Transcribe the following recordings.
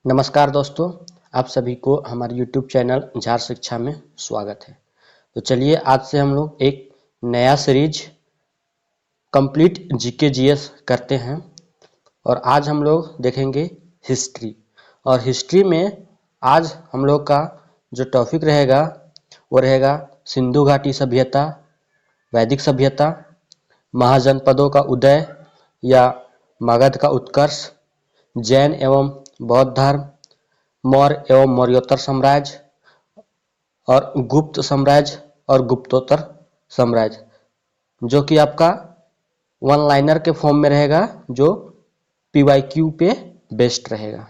नमस्कार दोस्तों, आप सभी को हमारे YouTube चैनल झार शिक्षा में स्वागत है। तो चलिए आज से हम लोग एक नया सीरीज कंप्लीट जीके जीएस करते हैं और आज हम लोग देखेंगे हिस्ट्री। और हिस्ट्री में आज हम लोग का जो टॉपिक रहेगा वो रहेगा सिंधु घाटी सभ्यता, वैदिक सभ्यता, महाजनपदों का उदय या मगध का उत्कर्ष, जैन एवं बौद्ध धर्म, मौर्य एवं मौर्योत्तर साम्राज्य और गुप्त साम्राज्य और गुप्तोत्तर साम्राज्य, जो कि आपका वन लाइनर के फॉर्म में रहेगा, जो PYQ पे बेस्ड रहेगा।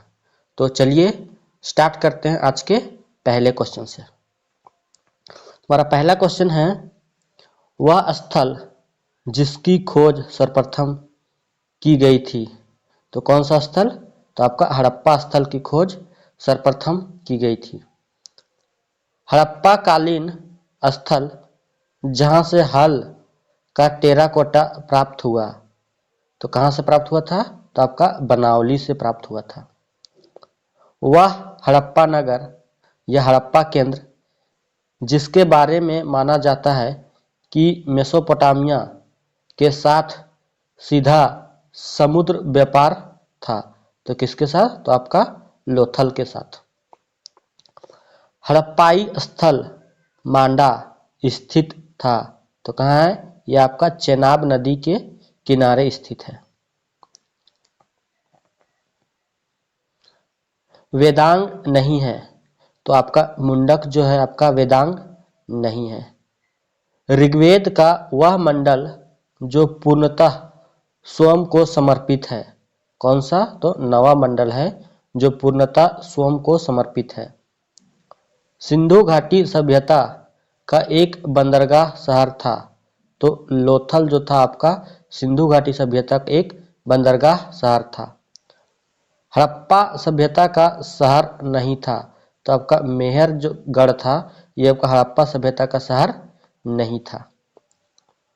तो चलिए स्टार्ट करते हैं आज के पहले क्वेश्चन से। हमारा पहला क्वेश्चन है, वह स्थल जिसकी खोज सर्वप्रथम की गई थी। तो कौन सा स्थल? तो आपका हड़प्पा स्थल की खोज सर्वप्रथम की गई थी। हड़प्पा कालीन स्थल जहां से हल का टेराकोटा प्राप्त हुआ, तो कहां से प्राप्त हुआ था? तो आपका बनावली से प्राप्त हुआ था। वह हड़प्पा नगर या हड़प्पा केंद्र जिसके बारे में माना जाता है कि मेसोपोटामिया के साथ सीधा समुद्र व्यापार था, तो किसके साथ? तो आपका लोथल के साथ। हड़प्पाई स्थल मांडा स्थित था, तो कहाँ है? यह आपका चेनाब नदी के किनारे स्थित है। वेदांग नहीं है, तो आपका मुंडक जो है आपका वेदांग नहीं है। ऋग्वेद का वह मंडल जो पूर्णतः स्वयं को समर्पित है, कौन सा? तो नवा मंडल है जो पूर्णतः स्वयं को समर्पित है। सिंधु घाटी सभ्यता का एक बंदरगाह शहर था, तो लोथल जो था आपका सिंधु घाटी सभ्यता का एक बंदरगाह शहर था। हड़प्पा सभ्यता का शहर नहीं था, तो आपका मेहर जो गढ़ था ये आपका हड़प्पा सभ्यता का शहर नहीं था।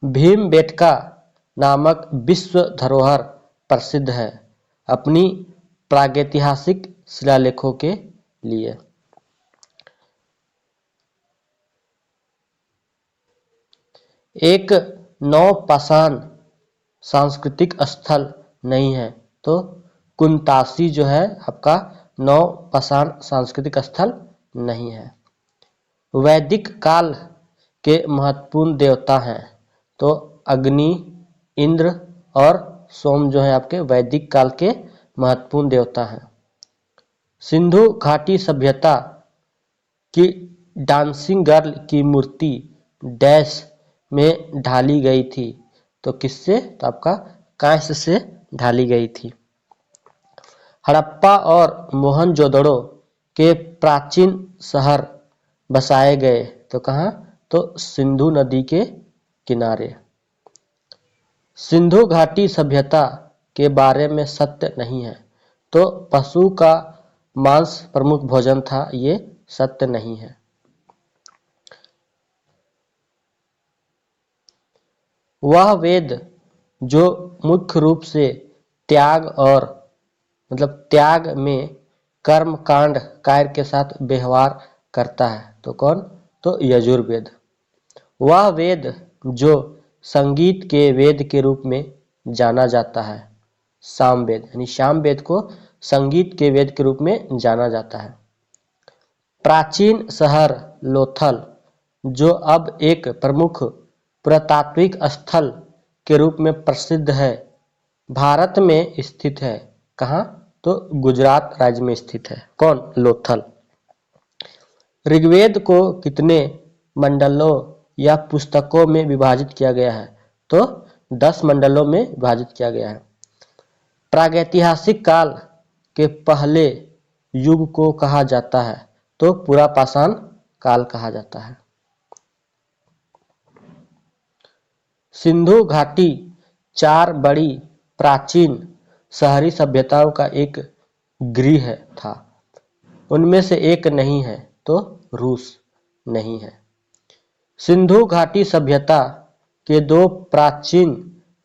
भीमबेटका नामक विश्व धरोहर प्रसिद्ध है अपनी प्रागैतिहासिक शिलालेखों के लिए। एक नवपाषाण सांस्कृतिक स्थल नहीं है, तो कुंतासी जो है आपका नवपाषाण सांस्कृतिक स्थल नहीं है। वैदिक काल के महत्वपूर्ण देवता हैं, तो अग्नि, इंद्र और सोम जो है आपके वैदिक काल के महत्वपूर्ण देवता हैं। सिंधु घाटी सभ्यता की डांसिंग गर्ल की मूर्ति डैश में ढाली गई थी, तो किससे? तो आपका कांस्य से ढाली गई थी। हड़प्पा और मोहनजोदड़ो के प्राचीन शहर बसाए गए, तो कहाँ? तो सिंधु नदी के किनारे। सिंधु घाटी सभ्यता के बारे में सत्य नहीं है, तो पशु का मांस प्रमुख भोजन था, ये सत्य नहीं है। वह वेद जो मुख्य रूप से त्याग और त्याग में कर्म कांड कार्य के साथ व्यवहार करता है, तो कौन? तो यजुर्वेद। वह वेद जो संगीत के वेद के रूप में जाना जाता है, सामवेद, यानी सामवेद को संगीत के वेद के रूप में जाना जाता है। प्राचीन शहर लोथल जो अब एक प्रमुख पुरातात्विक स्थल के रूप में प्रसिद्ध है, भारत में स्थित है। कहाँ? तो गुजरात राज्य में स्थित है। कौन? लोथल। ऋग्वेद को कितने मंडलों या पुस्तकों में विभाजित किया गया है? तो 10 मंडलों में विभाजित किया गया है। प्रागैतिहासिक काल के पहले युग को कहा जाता है, तो पुरापाषाण काल कहा जाता है। सिंधु घाटी 4 बड़ी प्राचीन शहरी सभ्यताओं का एक गृह था, उनमें से एक नहीं है, तो रूस नहीं है। सिंधु घाटी सभ्यता के 2 प्राचीन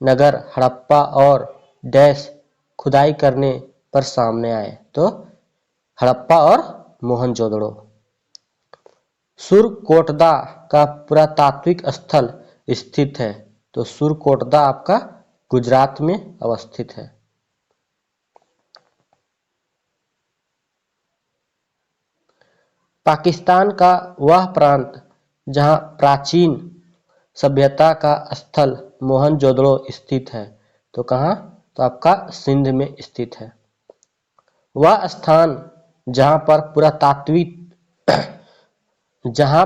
नगर हड़प्पा और डैश खुदाई करने पर सामने आए, तो हड़प्पा और मोहनजोदड़ो। सुरकोटदा का पुरातात्विक स्थल स्थित है, तो सुरकोटदा आपका गुजरात में अवस्थित है। पाकिस्तान का वह प्रांत जहां प्राचीन सभ्यता का स्थल मोहनजोदड़ो स्थित है, तो कहाँ, तो आपका सिंध में स्थित है। वह स्थान जहां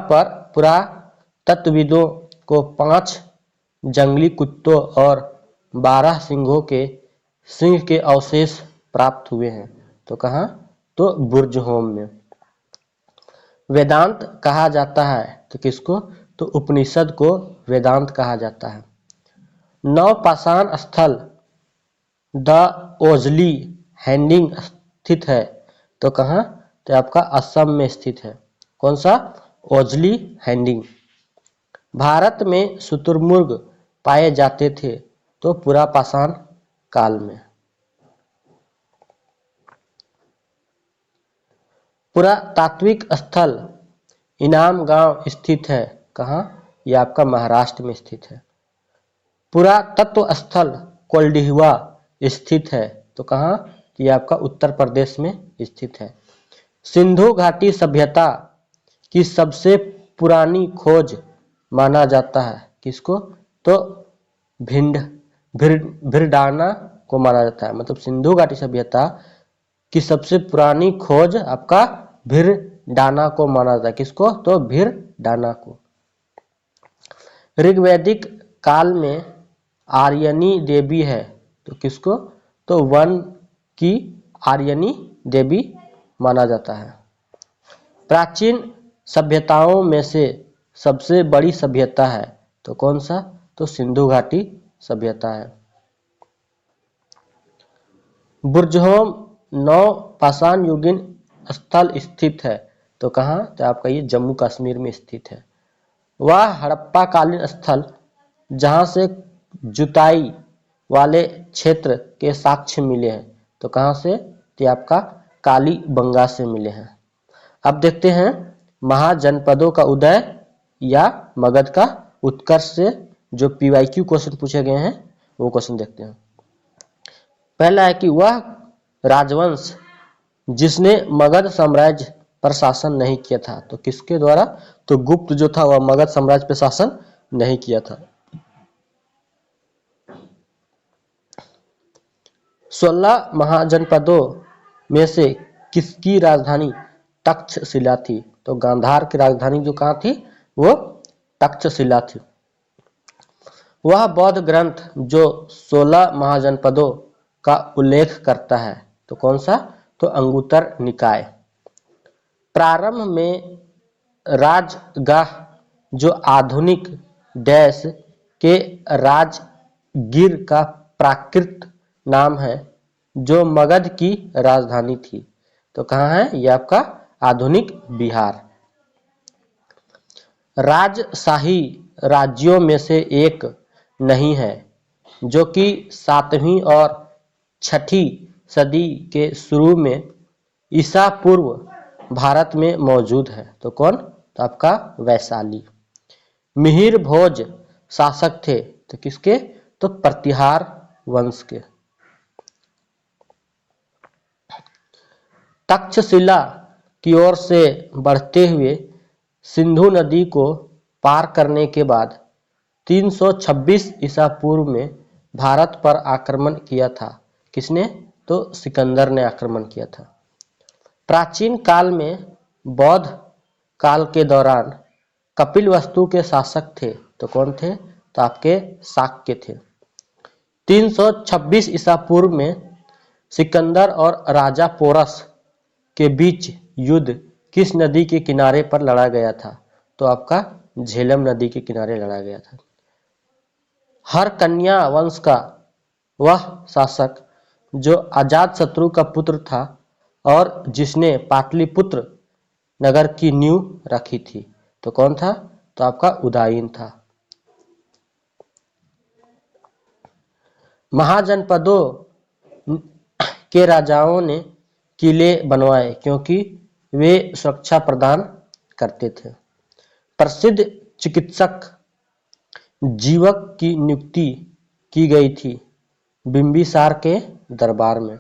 पर पुरातत्वविदों को 5 जंगली कुत्तों और 12 सिंह के अवशेष प्राप्त हुए हैं, तो कहाँ, तो बुर्जहोम में। वेदांत कहा जाता है, तो किसको, तो उपनिषद को वेदांत कहा जाता है। नवपाषाण स्थल द ओजली हैंडिंग स्थित है, तो कहाँ, तो आपका असम में स्थित है। कौन सा, ओजली हैंडिंग। भारत में शुतुरमुर्ग पाए जाते थे, तो पुरापाषाण काल में। पुरातात्विक स्थल इनाम गांव स्थित है, कहाँ, यह आपका महाराष्ट्र में स्थित है। पुरातत्व स्थल कोल्डिहुआ स्थित है, तो कहाँ, यह आपका उत्तर प्रदेश में स्थित है। सिंधु घाटी सभ्यता की सबसे पुरानी खोज माना जाता है, किसको, तो भिरडाना को माना जाता है। मतलब सिंधु घाटी सभ्यता की सबसे पुरानी खोज आपका भिरडाना को माना जाता है, किसको, तो भिरडाना को। ऋग्वैदिक काल में आर्यनी देवी है, तो किसको, तो वन की आर्यनी देवी माना जाता है। प्राचीन सभ्यताओं में से सबसे बड़ी सभ्यता है, तो कौन सा, तो सिंधु घाटी सभ्यता है। बुर्जहोम नवपाषाण युगीन स्थल स्थित है, तो कहाँ, तो आपका ये जम्मू कश्मीर में स्थित है। वह हड़प्पा कालीन स्थल जहां से जुताई वाले क्षेत्र के साक्ष्य मिले हैं, तो कहाँ से, तो आपका कालीबंगा से मिले हैं। अब देखते हैं महाजनपदों का उदय या मगध का उत्कर्ष से जो PYQ क्वेश्चन पूछे गए हैं, वो क्वेश्चन देखते हैं। पहला है कि वह राजवंश जिसने मगध साम्राज्य पर शासन नहीं किया था, तो किसके द्वारा, तो गुप्त जो था वह मगध साम्राज्य पर शासन नहीं किया था। 16 महाजनपदों में से किसकी राजधानी तक्षशिला थी, तो गांधार की राजधानी जो कहाँ थी, वो तक्षशिला थी। वह बौद्ध ग्रंथ जो 16 महाजनपदों का उल्लेख करता है, तो कौन सा, तो अंगुत्तर निकाय। प्रारंभ में राजगाह जो आधुनिक डैश के राजगीर का प्राकृत नाम है, जो मगध की राजधानी थी, तो कहाँ है, यह आपका आधुनिक बिहार। राजशाही राज्यों में से एक नहीं है जो कि 7वीं और 6ठी सदी के शुरू में ईसा पूर्व भारत में मौजूद है, तो कौन, तो आपका वैशाली। मिहिर भोज शासक थे, तो किसके, तो प्रतिहार वंश के। तक्षशिला की ओर से बढ़ते हुए सिंधु नदी को पार करने के बाद 326 ईसा पूर्व में भारत पर आक्रमण किया था, किसने, तो सिकंदर ने आक्रमण किया था। प्राचीन काल में बौद्ध काल के दौरान कपिलवस्तु के शासक थे, तो कौन थे, तो आपके शाक्य थे। 326 ईसा पूर्व में सिकंदर और राजा पोरस के बीच युद्ध किस नदी के किनारे पर लड़ा गया था, तो आपका झेलम नदी के किनारे लड़ा गया था। हरकन्या वंश का वह शासक जो अजातशत्रु का पुत्र था और जिसने पाटलिपुत्र नगर की नींव रखी थी, तो कौन था, तो आपका उदयन था। महाजनपदों के राजाओं ने किले बनवाए क्योंकि वे सुरक्षा प्रदान करते थे। प्रसिद्ध चिकित्सक जीवक की नियुक्ति की गई थी बिंबिसार के दरबार में।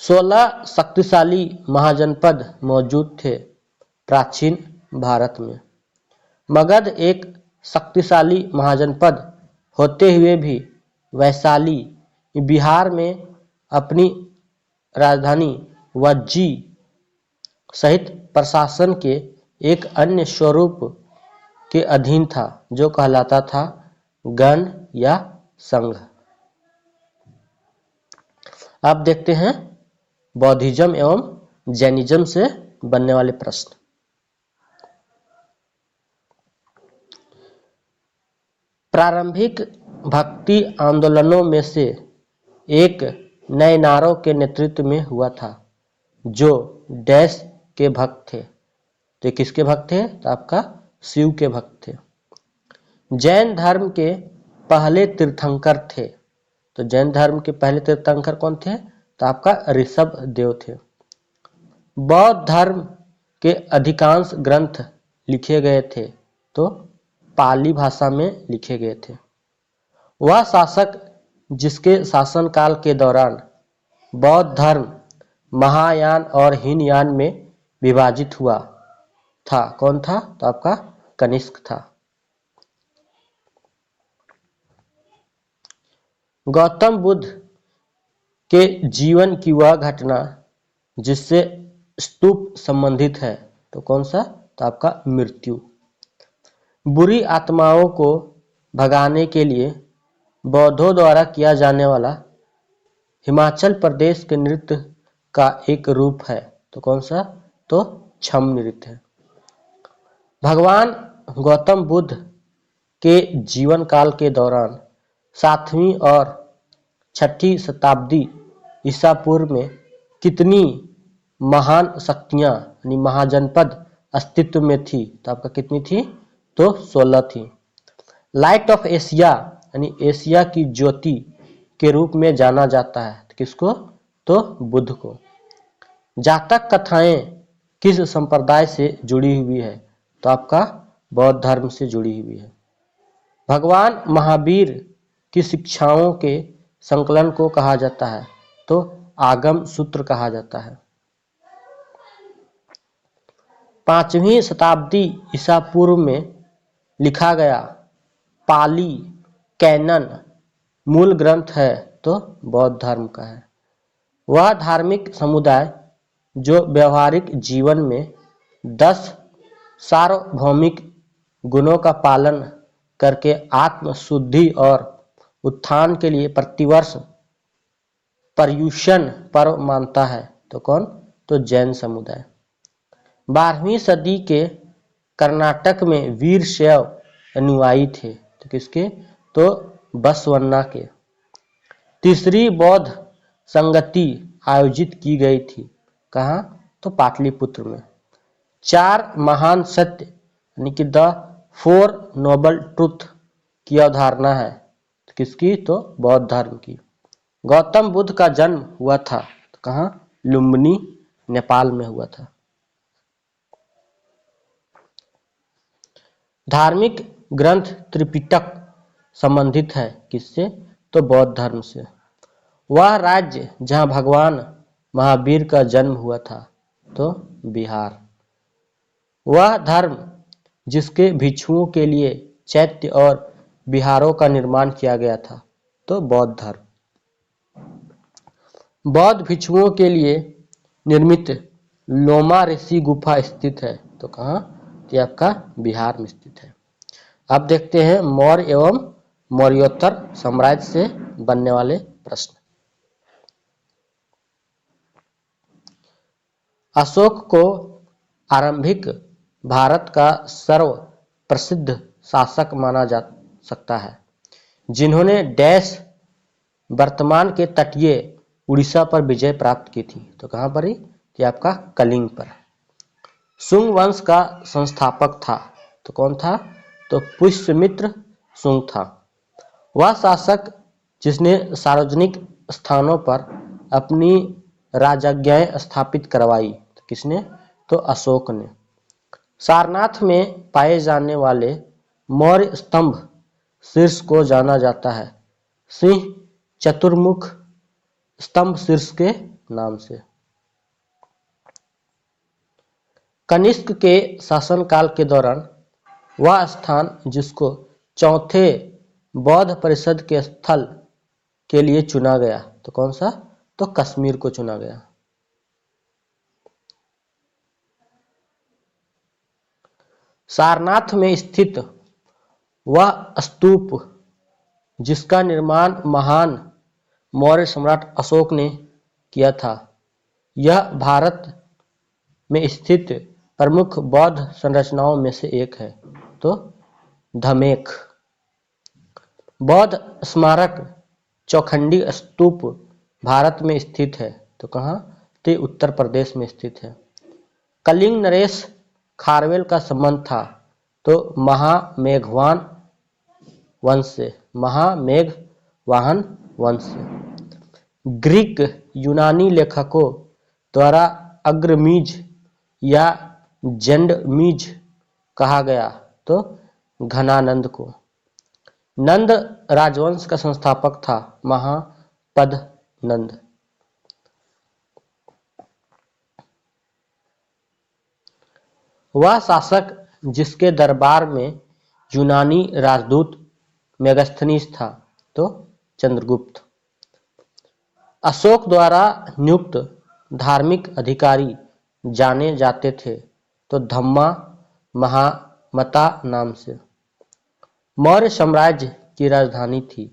16 शक्तिशाली महाजनपद मौजूद थे प्राचीन भारत में। मगध एक शक्तिशाली महाजनपद होते हुए भी वैशाली बिहार में अपनी राजधानी वज्जी सहित प्रशासन के एक अन्य स्वरूप के अधीन था जो कहलाता था गण या संघ। अब देखते हैं बौद्धिज्म एवं जैनिज्म से बनने वाले प्रश्न। प्रारंभिक भक्ति आंदोलनों में से एक नयनारों के नेतृत्व में हुआ था जो डैश के भक्त थे। तो किसके भक्त थे? तो आपका शिव के भक्त थे। जैन धर्म के पहले तीर्थंकर थे। तो जैन धर्म के पहले तीर्थंकर कौन थे? तो आपका ऋषभ देव थे। बौद्ध धर्म के अधिकांश ग्रंथ लिखे गए थे तो पाली भाषा में लिखे गए थे। वह शासक जिसके शासनकाल के दौरान बौद्ध धर्म महायान और हीनयान में विभाजित हुआ था कौन था? तो आपका कनिष्क था। गौतम बुद्ध के जीवन की वह घटना जिससे स्तूप संबंधित है तो कौन सा? तो आपका मृत्यु। बुरी आत्माओं को भगाने के लिए बौद्धों द्वारा किया जाने वाला हिमाचल प्रदेश के नृत्य का एक रूप है तो कौन सा? तो छम नृत्य है। भगवान गौतम बुद्ध के जीवन काल के दौरान 7वीं और 6ठी शताब्दी ईसा पूर्व में कितनी महान शक्तियां यानी महाजनपद अस्तित्व में थी? तो आपका कितनी थी? तो 16 थी। लाइट ऑफ एशिया यानी एशिया की ज्योति के रूप में जाना जाता है तो किसको? तो बुद्ध को। जातक कथाएं किस संप्रदाय से जुड़ी हुई है? तो आपका बौद्ध धर्म से जुड़ी हुई है। भगवान महावीर की शिक्षाओं के संकलन को कहा जाता है तो आगम सूत्र कहा जाता है। 5वीं शताब्दी ईसा पूर्व में लिखा गया पाली कैनन मूल ग्रंथ है तो बौद्ध धर्म का है। वह धार्मिक समुदाय जो व्यवहारिक जीवन में 10 सार्वभौमिक गुणों का पालन करके आत्म शुद्धि और उत्थान के लिए प्रतिवर्ष पर्युषण पर्व मानता है तो कौन? तो जैन समुदाय। 12वीं सदी के कर्नाटक में वीर शैव अनुयायी थे तो किसके? तो बसवन्ना के। तीसरी बौद्ध संगति आयोजित की गई थी कहाँ? तो पाटलिपुत्र में। 4 महान सत्य यानी कि द 4 नोबल ट्रुथ की अवधारणा है तो किसकी? तो बौद्ध धर्म की। गौतम बुद्ध का जन्म हुआ था तो कहाँ? लुम्बिनी नेपाल में हुआ था। धार्मिक ग्रंथ त्रिपिटक संबंधित है किससे? तो बौद्ध धर्म से। वह राज्य जहाँ भगवान महावीर का जन्म हुआ था तो बिहार। वह धर्म जिसके भिक्षुओं के लिए चैत्य और विहारों का निर्माण किया गया था तो बौद्ध धर्म। बौद्ध भिक्षुओं के लिए निर्मित लोमा ऋषि गुफा स्थित है तो कहाँ? तो आपका बिहार में स्थित है। अब देखते हैं मौर्य एवं मौर्योत्तर साम्राज्य से बनने वाले प्रश्न। अशोक को आरंभिक भारत का सर्व प्रसिद्ध शासक माना जा सकता है जिन्होंने डैश वर्तमान के तटीय उड़ीसा पर विजय प्राप्त की थी तो कहाँ पर ही? कि आपका कलिंग पर। शुंग वंश का संस्थापक था तो कौन था? तो पुष्यमित्र शुंग था। वह शासक जिसने सार्वजनिक स्थानों पर अपनी राजज्ञाएं स्थापित करवाई। तो किसने? तो अशोक ने। सारनाथ में पाए जाने वाले मौर्य स्तंभ शीर्ष को जाना जाता है सिंह चतुर्मुख स्तंभ शीर्ष के नाम से। कनिष्क के शासनकाल के दौरान वह स्थान जिसको चौथे बौद्ध परिषद के स्थल के लिए चुना गया, तो कौन सा? तो कश्मीर को चुना गया। सारनाथ में स्थित वह स्तूप जिसका निर्माण महान मौर्य सम्राट अशोक ने किया था, यह भारत में स्थित प्रमुख बौद्ध संरचनाओं में से एक है। तो धमेख। बौद्ध स्मारक चौखंडी स्तूप भारत में स्थित है। तो कहाँ? तो उत्तर प्रदेश में स्थित है। कलिंग नरेश खारवेल का संबंध था तो महामेघवान वंश से, महामेघवाहन वंश से। ग्रीक यूनानी लेखकों द्वारा अग्रमीज या जैंडमीज कहा गया तो घनानंद को। नंद राजवंश का संस्थापक था महापद नंद। वह शासक जिसके दरबार में यूनानी राजदूत मेगास्थनीज था तो चंद्रगुप्त। अशोक द्वारा नियुक्त धार्मिक अधिकारी जाने जाते थे तो धम्मा महामता नाम से। मौर्य साम्राज्य की राजधानी थी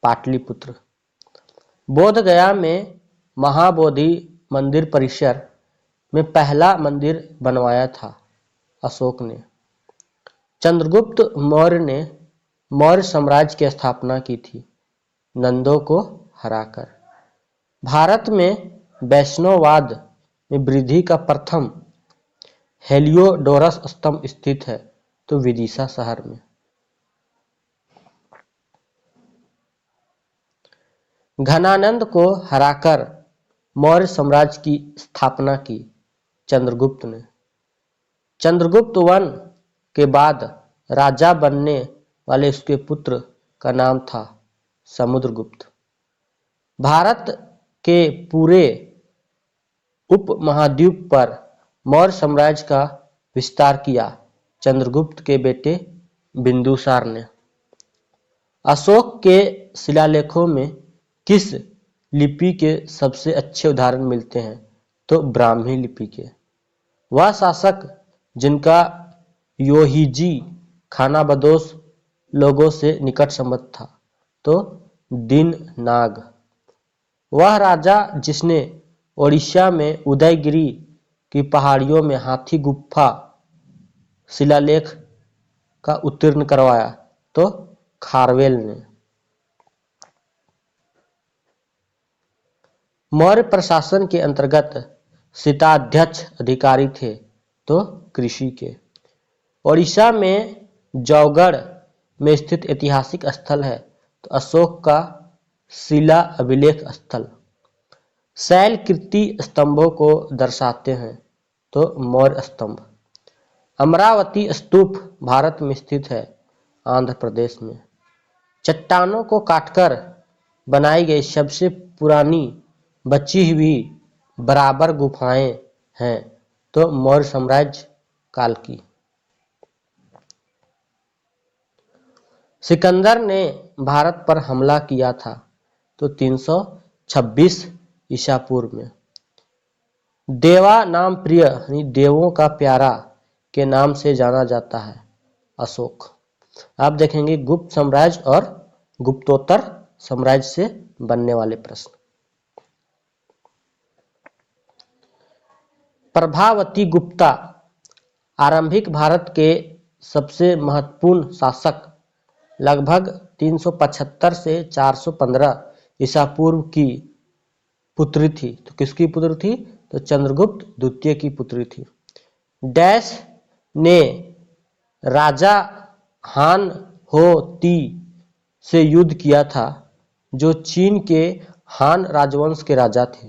पाटलिपुत्र। बोध गया में महाबोधि मंदिर परिसर में पहला मंदिर बनवाया था अशोक ने। चंद्रगुप्त मौर्य ने मौर्य साम्राज्य की स्थापना की थी नंदों को हराकर। भारत में वैष्णववाद में वृद्धि का प्रथम हेलियोडोरस स्तंभ स्थित है तो विदिशा शहर में। घनानंद को हराकर मौर्य साम्राज्य की स्थापना की चंद्रगुप्त ने। चंद्रगुप्त वन के बाद राजा बनने वाले उसके पुत्र का नाम था समुद्रगुप्त। भारत के पूरे उपमहाद्वीप पर मौर्य साम्राज्य का विस्तार किया चंद्रगुप्त के बेटे बिंदुसार ने। अशोक के शिलालेखों में किस लिपि के सबसे अच्छे उदाहरण मिलते हैं तो ब्राह्मी लिपि के। वह शासक जिनका योहिजी खानाबदोश लोगों से निकट संबंध था तो दीननाग। वह राजा जिसने ओडिशा में उदयगिरी की पहाड़ियों में हाथी गुफा शिलालेख का उत्तीर्ण करवाया तो खारवेल ने। मौर्य प्रशासन के अंतर्गत शीताध्यक्ष अधिकारी थे तो कृषि के। ओडिशा में जौगढ़ में स्थित ऐतिहासिक स्थल है तो अशोक का शिला अभिलेख स्थल। शैलकृति स्तंभों को दर्शाते हैं तो मौर्य स्तंभ। अमरावती स्तूप भारत में स्थित है आंध्र प्रदेश में। चट्टानों को काटकर बनाई गई सबसे पुरानी बची हुई बराबर गुफाएं हैं तो मौर्य साम्राज्य काल की। सिकंदर ने भारत पर हमला किया था तो 326 ईसा पूर्व में। देवा नाम प्रिय यानी देवों का प्यारा के नाम से जाना जाता है अशोक। आप देखेंगे गुप्त साम्राज्य और गुप्तोत्तर साम्राज्य से बनने वाले प्रश्न। प्रभावती गुप्ता आरंभिक भारत के सबसे महत्वपूर्ण शासक लगभग 375 से 415 ईसा पूर्व की पुत्री थी। तो किसकी पुत्री थी? तो चंद्रगुप्त द्वितीय की पुत्री थी। डैश ने राजा हान हो ती से युद्ध किया था जो चीन के हान राजवंश के राजा थे।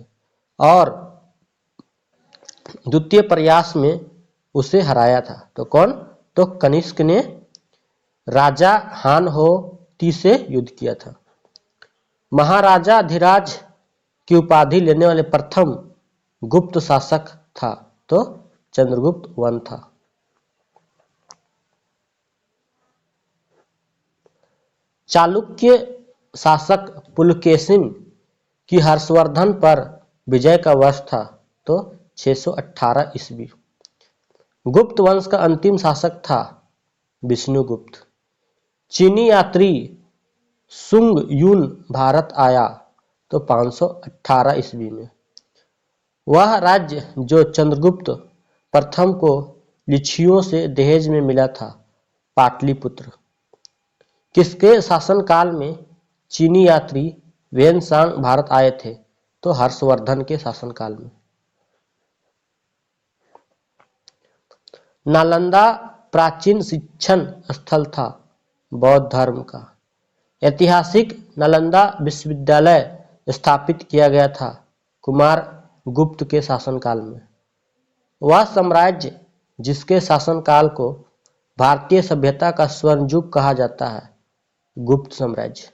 और द्वितीय प्रयास में उसे हराया था। तो कौन? तो कनिष्क ने राजा हान हो ती से युद्ध किया था। महाराजा धीराज की उपाधि लेने वाले प्रथम गुप्त शासक था तो चंद्रगुप्त वन था। चालुक्य शासक पुलकेशिन की हर्षवर्धन पर विजय का वर्ष था तो 618 ईस्वी। गुप्त वंश का अंतिम शासक था विष्णुगुप्त। चीनी यात्री सुंग यून भारत आया तो 518 ईस्वी में। वह राज्य जो चंद्रगुप्त प्रथम को लिच्छियों से दहेज में मिला था पाटलिपुत्र। किसके शासनकाल में चीनी यात्री वेनसांग भारत आए थे? तो हर्षवर्धन के शासनकाल में। नालंदा प्राचीन शिक्षण स्थल था बौद्ध धर्म का। ऐतिहासिक नालंदा विश्वविद्यालय स्थापित किया गया था कुमार गुप्त के शासनकाल में। वह साम्राज्य जिसके शासनकाल को भारतीय सभ्यता का स्वर्ण युग कहा जाता है गुप्त साम्राज्य।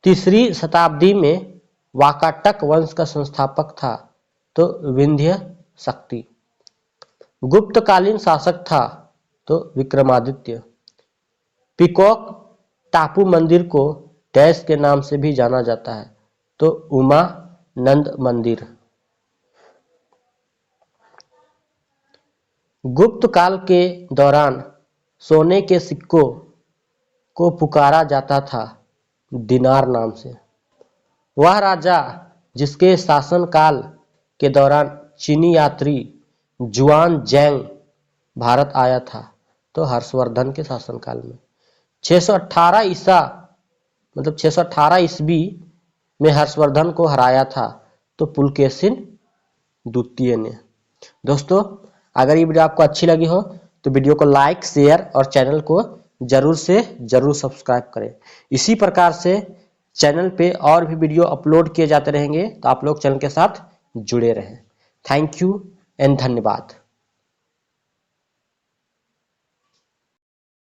3री शताब्दी में वाकाटक वंश का संस्थापक था तो विंध्य शक्ति। गुप्तकालीन शासक था तो विक्रमादित्य। पिकॉक टापू मंदिर को डैश के नाम से भी जाना जाता है तो उमानंद मंदिर। गुप्त काल के दौरान सोने के सिक्कों को पुकारा जाता था दिनार नाम से। वह राजा जिसके शासनकाल के दौरान चीनी यात्री जुआन जैंग भारत आया था तो हर्षवर्धन के शासनकाल में। 618 ईस्वी में हर्षवर्धन को हराया था तो पुलकेशिन द्वितीय ने। दोस्तों, अगर ये वीडियो आपको अच्छी लगी हो तो वीडियो को लाइक, शेयर और चैनल को जरूर से जरूर सब्सक्राइब करें। इसी प्रकार से चैनल पे और भी वीडियो अपलोड किए जाते रहेंगे तो आप लोग चैनल के साथ जुड़े रहें। थैंक यू एंड धन्यवाद।